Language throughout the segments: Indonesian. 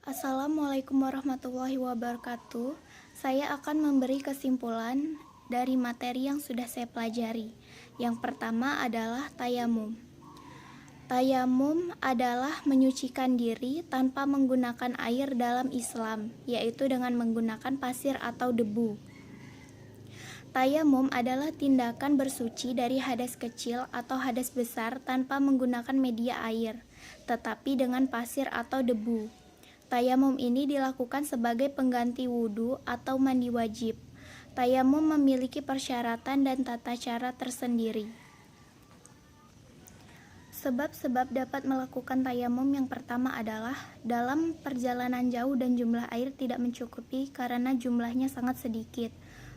Assalamualaikum warahmatullahi wabarakatuh. Saya akan memberi kesimpulan dari materi yang sudah saya pelajari. Yang pertama adalah tayamum. Tayamum adalah menyucikan diri tanpa menggunakan air dalam Islam, yaitu dengan menggunakan pasir atau debu. Tayamum adalah tindakan bersuci dari hadas kecil atau hadas besar tanpa menggunakan media air, tetapi dengan pasir atau debu. Tayamum ini dilakukan sebagai pengganti wudhu atau mandi wajib. Tayamum memiliki persyaratan dan tata cara tersendiri. Sebab-sebab dapat melakukan tayamum yang pertama adalah dalam perjalanan jauh dan jumlah air tidak mencukupi karena jumlahnya sangat sedikit.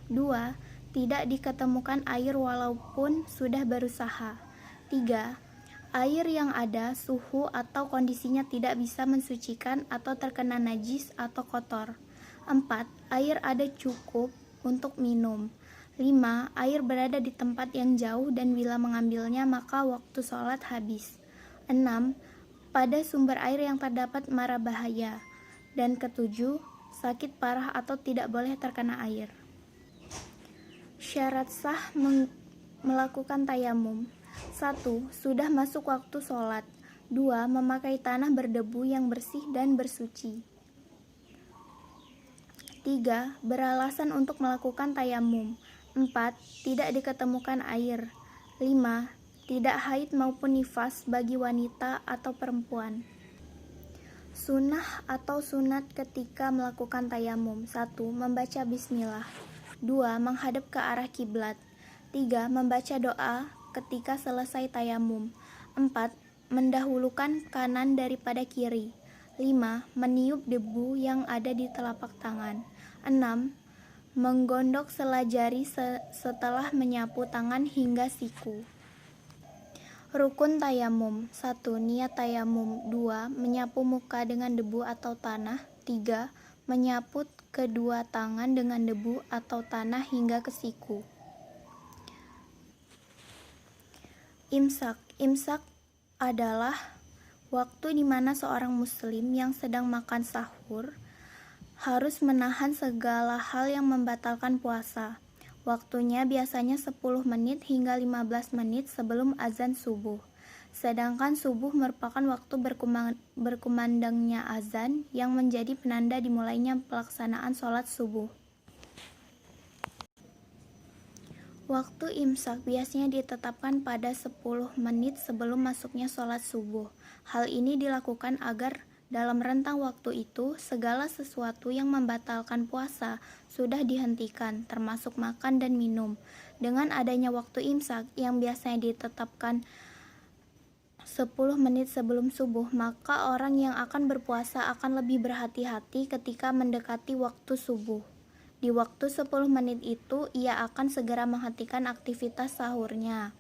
2. Tidak diketemukan air walaupun sudah berusaha. 3. Air yang ada, suhu atau kondisinya tidak bisa mensucikan atau terkena najis atau kotor. 4. Air ada cukup untuk minum. 5. Air berada di tempat yang jauh dan bila mengambilnya maka waktu sholat habis. 6. Pada sumber air yang terdapat mara bahaya. Dan ketujuh, sakit parah atau tidak boleh terkena air. Syarat sah melakukan tayamum. 1. Sudah masuk waktu sholat. 2. Memakai tanah berdebu yang bersih dan bersuci. 3. Beralasan untuk melakukan tayamum. 4. Tidak diketemukan air. 5. Tidak haid maupun nifas bagi wanita atau perempuan. Sunnah atau sunat ketika melakukan tayamum. 1. Membaca bismillah. 2. Menghadap ke arah kiblat. 3. Membaca doa ketika selesai tayamum. 4. Mendahulukan kanan daripada kiri. 5. Meniup debu yang ada di telapak tangan. 6. Menggondok sela jari setelah menyapu tangan hingga siku. Rukun tayamum. 1. Niat tayamum. 2. Menyapu muka dengan debu atau tanah. 3. Menyapu kedua tangan dengan debu atau tanah hingga ke siku. Imsak adalah waktu di mana seorang muslim yang sedang makan sahur harus menahan segala hal yang membatalkan puasa. Waktunya biasanya 10 menit hingga 15 menit sebelum azan subuh. Sedangkan subuh merupakan waktu berkumandangnya azan yang menjadi penanda dimulainya pelaksanaan sholat subuh. Waktu imsak biasanya ditetapkan pada 10 menit sebelum masuknya sholat subuh. Hal ini dilakukan agar dalam rentang waktu itu segala sesuatu yang membatalkan puasa sudah dihentikan, termasuk makan dan minum. Dengan adanya waktu imsak yang biasanya ditetapkan 10 menit sebelum subuh, maka orang yang akan berpuasa akan lebih berhati-hati ketika mendekati waktu subuh. Di waktu 10 menit itu, ia akan segera menghentikan aktivitas sahurnya.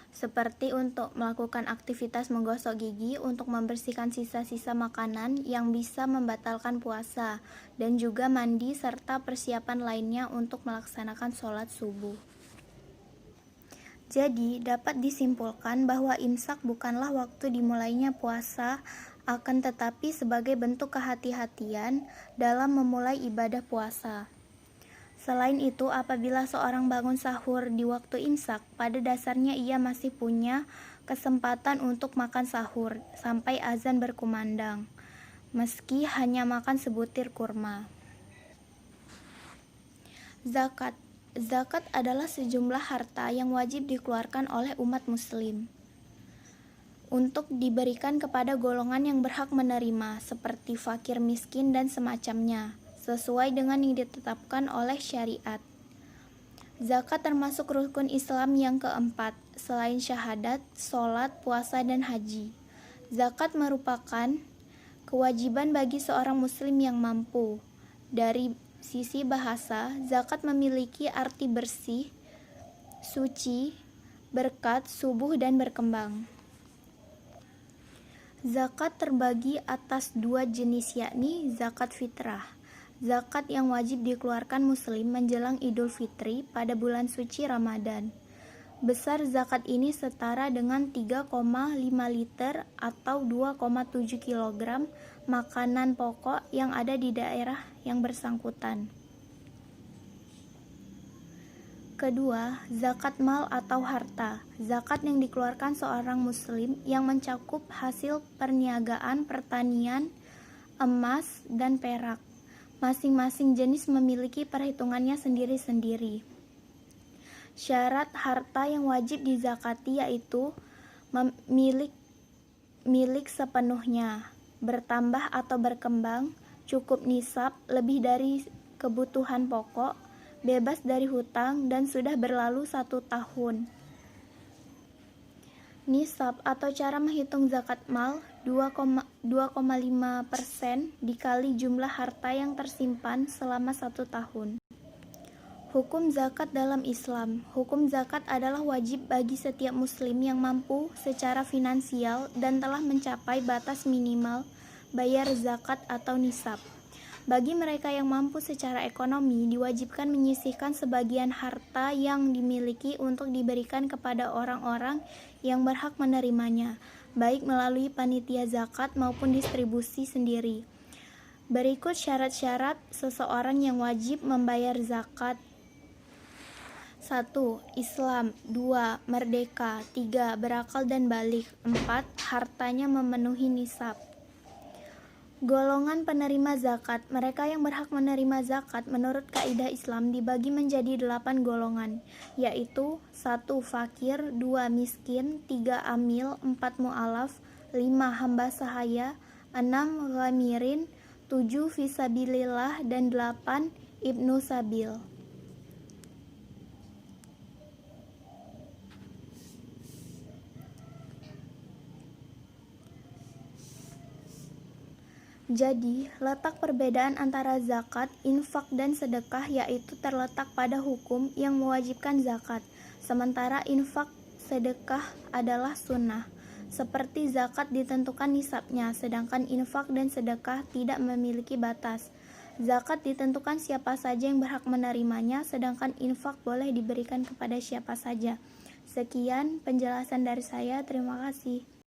Seperti untuk melakukan aktivitas menggosok gigi untuk membersihkan sisa-sisa makanan yang bisa membatalkan puasa, dan juga mandi serta persiapan lainnya untuk melaksanakan sholat subuh. Jadi, dapat disimpulkan bahwa imsak bukanlah waktu dimulainya puasa, akan tetapi sebagai bentuk kehati-hatian dalam memulai ibadah puasa. Selain itu, apabila seorang bangun sahur di waktu imsak, pada dasarnya ia masih punya kesempatan untuk makan sahur sampai azan berkumandang, meski hanya makan sebutir kurma. Zakat. Zakat adalah sejumlah harta yang wajib dikeluarkan oleh umat muslim untuk diberikan kepada golongan yang berhak menerima, seperti fakir, miskin, dan semacamnya, sesuai dengan yang ditetapkan oleh syariat. Zakat termasuk rukun Islam yang keempat, selain syahadat, sholat, puasa, dan haji. Zakat merupakan kewajiban bagi seorang muslim yang mampu. Dari sisi bahasa, zakat memiliki arti bersih, suci, berkat, subuh, dan berkembang. Zakat terbagi atas dua jenis, yakni zakat fitrah, zakat yang wajib dikeluarkan muslim menjelang Idul Fitri pada bulan suci Ramadan. Besar zakat ini setara dengan 3,5 liter atau 2,7 kg makanan pokok yang ada di daerah yang bersangkutan. Kedua, zakat mal atau harta. Zakat yang dikeluarkan seorang muslim yang mencakup hasil perniagaan pertanian, emas, dan perak. Masing-masing jenis memiliki perhitungannya sendiri-sendiri. Syarat harta yang wajib dizakati yaitu milik sepenuhnya, bertambah atau berkembang, cukup nisab, lebih dari kebutuhan pokok, bebas dari hutang, dan sudah berlalu 1 tahun. Nisab atau cara menghitung zakat mal 2,5% dikali jumlah harta yang tersimpan selama 1 tahun. Hukum zakat dalam Islam. Hukum zakat adalah wajib bagi setiap muslim yang mampu secara finansial dan telah mencapai batas minimal bayar zakat atau nisab. Bagi mereka yang mampu secara ekonomi, diwajibkan menyisihkan sebagian harta yang dimiliki untuk diberikan kepada orang-orang yang berhak menerimanya, baik melalui panitia zakat maupun distribusi sendiri. Berikut syarat-syarat seseorang yang wajib membayar zakat. 1. Islam. 2. Merdeka. 3. Berakal dan baligh. 4. Hartanya memenuhi nisab. Golongan penerima zakat. Mereka yang berhak menerima zakat menurut kaidah Islam dibagi menjadi 8 golongan, yaitu 1. Fakir, 2. Miskin, 3. Amil, 4. Mu'alaf, 5. Hamba sahaya, 6. Ghamirin, 7. Fisabilillah, dan 8. Ibnu Sabil. Jadi, letak perbedaan antara zakat, infak, dan sedekah yaitu terletak pada hukum yang mewajibkan zakat, sementara infak sedekah adalah sunnah. Seperti zakat ditentukan nisabnya, sedangkan infak dan sedekah tidak memiliki batas. Zakat ditentukan siapa saja yang berhak menerimanya, sedangkan infak boleh diberikan kepada siapa saja. Sekian penjelasan dari saya, terima kasih.